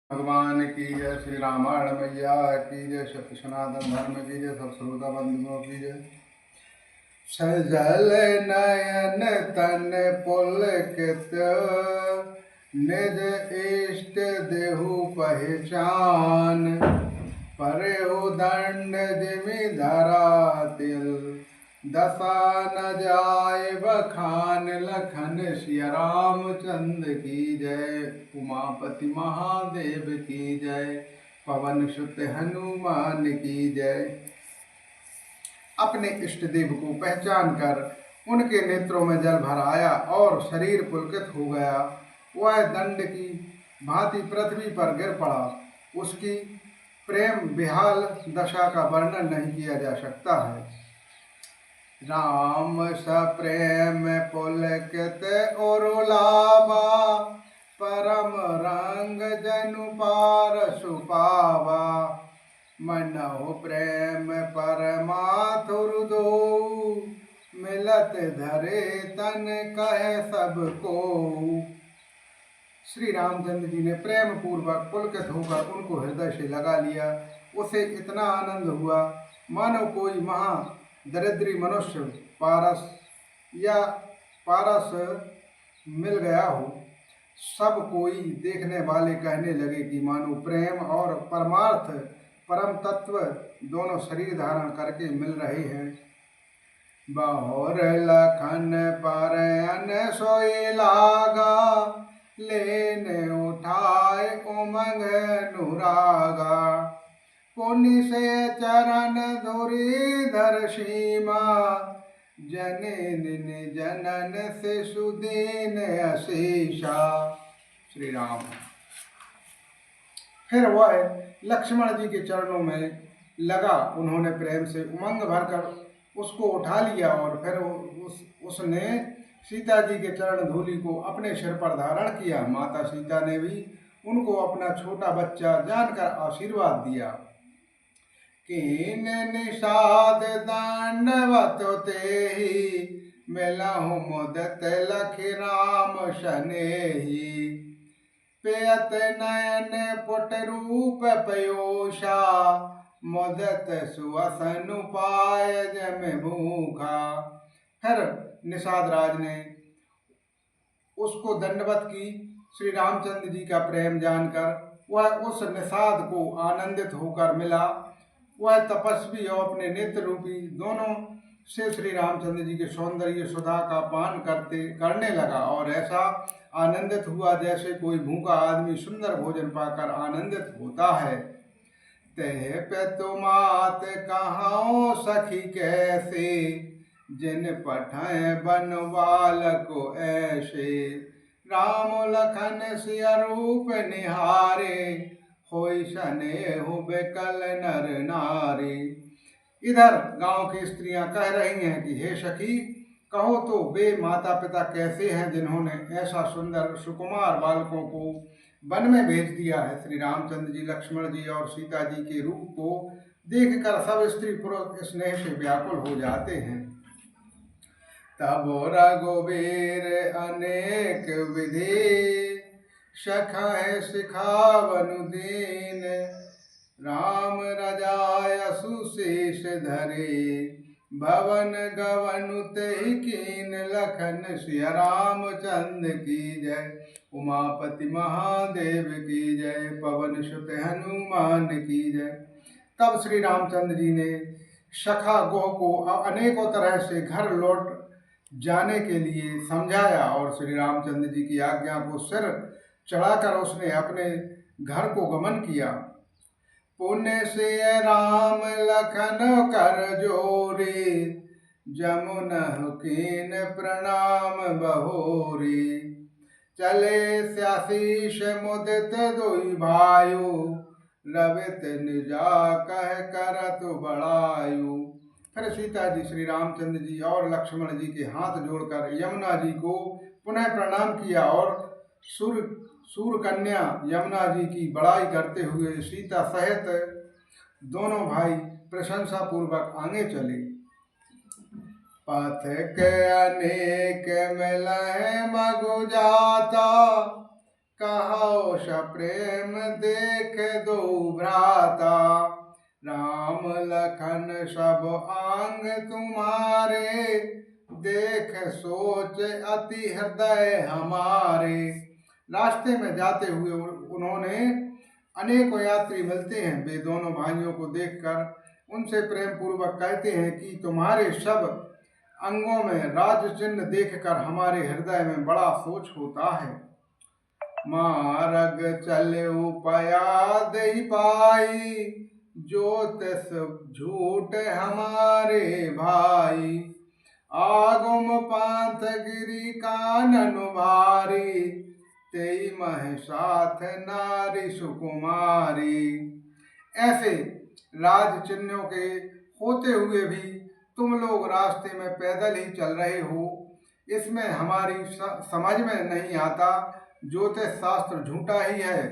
भगवान की जय। श्री रामायण मैया की जय। सत्य सनातन धर्म की जय। सब श्रोता बंधुओं की जय। सजल नयन तन पुलकित निज इष्ट देहु पहचान। परेहु दंड जिमि धरा तिल दशा न जाय बखान। लखन सिया रामचंद्र की जय। उमापति महादेव की जय। पवन सुत हनुमान की जय। अपने इष्ट देव को पहचान कर उनके नेत्रों में जल भर आया और शरीर पुलकित हो गया। वह दंड की भांति पृथ्वी पर गिर पड़ा। उसकी प्रेम विहाल दशा का वर्णन नहीं किया जा सकता है। राम सप्रेम पुलकित उरुलावा परम रंग जनु पार सुपावा। मनहु प्रेम परमाथुर दो मिलत धरे तन कहे सबको। श्री रामचंद्र जी ने प्रेम पूर्वक पुलकित होकर उनको हृदय से लगा लिया। उसे इतना आनंद हुआ मानो कोई महा दरिद्री मनुष्य पारस मिल गया हो। सब कोई देखने वाले कहने लगे कि मानो प्रेम और परमार्थ परम तत्व दोनों शरीर धारण करके मिल रहे हैं। बहुर लखन पर अन सोई लागा लेने उठाए उमंग अनुरागा। पुनि से चरण धुरीधर सीमा जननी जनन से सुदीन अशेषा। श्री राम। फिर वह लक्ष्मण जी के चरणों में लगा। उन्होंने प्रेम से उमंग भरकर उसको उठा लिया और फिर उसने सीता जी के चरण धूलि को अपने सिर पर धारण किया। माता सीता ने भी उनको अपना छोटा बच्चा जानकर आशीर्वाद दिया। कीन निषाद दंडवत तेहि मिलहु मुदत लखि राम शनेहि। पेयत नयन पुट रूप पयोषा मुदत सुवसन उपाय जम भूखा। फिर निषाद राज ने उसको दंडवत की। श्री रामचंद्र जी का प्रेम जानकर वह उस निषाद को आनंदित होकर मिला। वह तपस्वी और अपने नेत्र रूपी दोनों से श्री रामचंद्र जी के सौंदर्य सुधा का पान करने लगा और ऐसा आनंदित हुआ जैसे कोई भूखा आदमी सुंदर भोजन पाकर आनंदित होता है। तह पे तुमात कहाओ सखी कैसे जिन पठाए बनवाल को ऐसे। राम लखन सिया रूप निहारे होई स्नेहु बेकल नर नारी। इधर गांव की स्त्रियां कह रही हैं कि हे सखी, कहो तो वे माता पिता कैसे हैं जिन्होंने ऐसा सुंदर सुकुमार बालकों को वन में भेज दिया है। श्री रामचंद्र जी, लक्ष्मण जी और सीता जी के रूप को देखकर सब स्त्री पुरुष स्नेह से व्याकुल हो जाते हैं। तब रघुवीर अनेक विधि सखाए सिखावनु दीन। राम रजाय सुशेष धरे भवन गवनु तेहि कीन। लखन सिया रामचंद्र की जय। उमापति महादेव की जय। पवन सुत हनुमान की जय। तब श्री रामचंद्र जी ने सखा गोह को अनेकों तरह से घर लौट जाने के लिए समझाया और श्री रामचंद्र जी की आज्ञा को सिर चढ़ाकर उसने अपने घर को गमन किया। पुण्य से राम लखन कर जोरी जमुन कीन प्रणाम बहोरी। चले स्याशीष मुदित दुई भायु रवित निजा कह करत बड़ायु। फिर सीता जी श्री रामचंद्र जी और लक्ष्मण जी के हाथ जोड़कर यमुना जी को पुनः प्रणाम किया और सूर कन्या यमुना जी की बड़ाई करते हुए सीता सहित दोनों भाई प्रशंसा पूर्वक आगे चले। पथ के अनेक मिलहि मगु जाता कहो सप्रेम देख दो भ्राता, राम लखन सब आंग तुम्हारे, देख सोच अति हृदय हमारे। रास्ते में जाते हुए उन्होंने अनेकों यात्री मिलते हैं। वे दोनों भाइयों को देखकर उनसे प्रेम पूर्वक कहते हैं कि तुम्हारे सब अंगों में राज चिन्ह देखकर हमारे हृदय में बड़ा सोच होता है। मार्ग चले पया दही पाई, जो तिस झूठ हमारे भाई, आगम पांथ गिरी कानन भारी, तेई मह साथ नारी सुकुमारी। ऐसे राज चिन्हों के होते हुए भी तुम लोग रास्ते में पैदल ही चल रहे हो, इसमें हमारी समझ में नहीं आता। ज्योतिष शास्त्र झूठा ही है।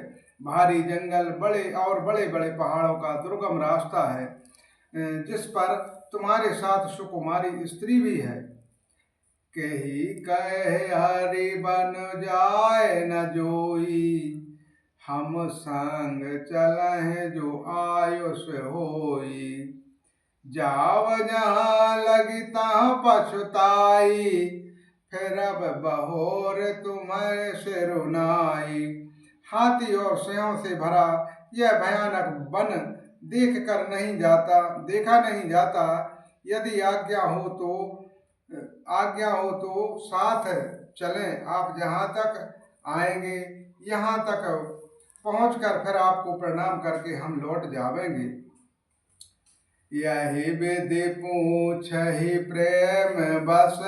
भारी जंगल, बड़े और बड़े बड़े पहाड़ों का दुर्गम रास्ता है, जिस पर तुम्हारे साथ सुकुमारी स्त्री भी है। कही कहे हरि बन जाए न जोई, हम संग चलें जो आयुष होई, जाव जहाँ लगी तहाँ पछुताई, फिर अब बहोर तुम्हें सिरुनाई। हाथी और सिंहों से भरा यह भयानक वन देखा नहीं जाता। यदि आज्ञा हो तो साथ चलें। आप जहाँ तक आएंगे यहाँ तक पहुँचकर फिर आपको प्रणाम करके हम लौट जावेंगे। यही विधि पूछहि प्रेम बस,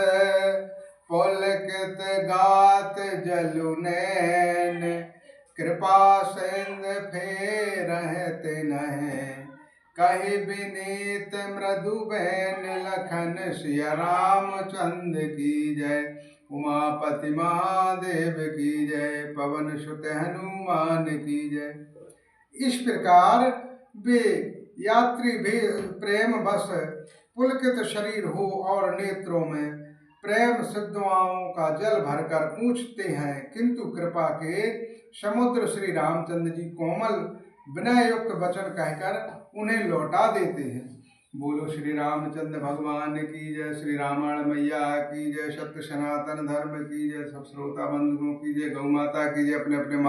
पुलकित गात जलु नैन, कृपा सिंध फेरहित नहे, कहि विनीत मृदु बैन लखन, सिया रामचंद्र की जय, उमापति महादेव की जय, पवन सुत हनुमान की जय। इस प्रकार वे यात्री भी प्रेम बस पुलकित शरीर हो और नेत्रों में प्रेम सिद्धवाओं का जल भरकर पूछते हैं, किंतु कृपा के समुद्र श्री रामचंद्र जी कोमल विनय युक्त वचन कहकर उन्हें लौटा देते हैं। बोलो श्री रामचंद्र भगवान की जय, श्री रामायण मैया की जय, सत्य सनातन धर्म की जय, सब श्रोता बंधुओं की जय, गौ माता की जय। अपने अपने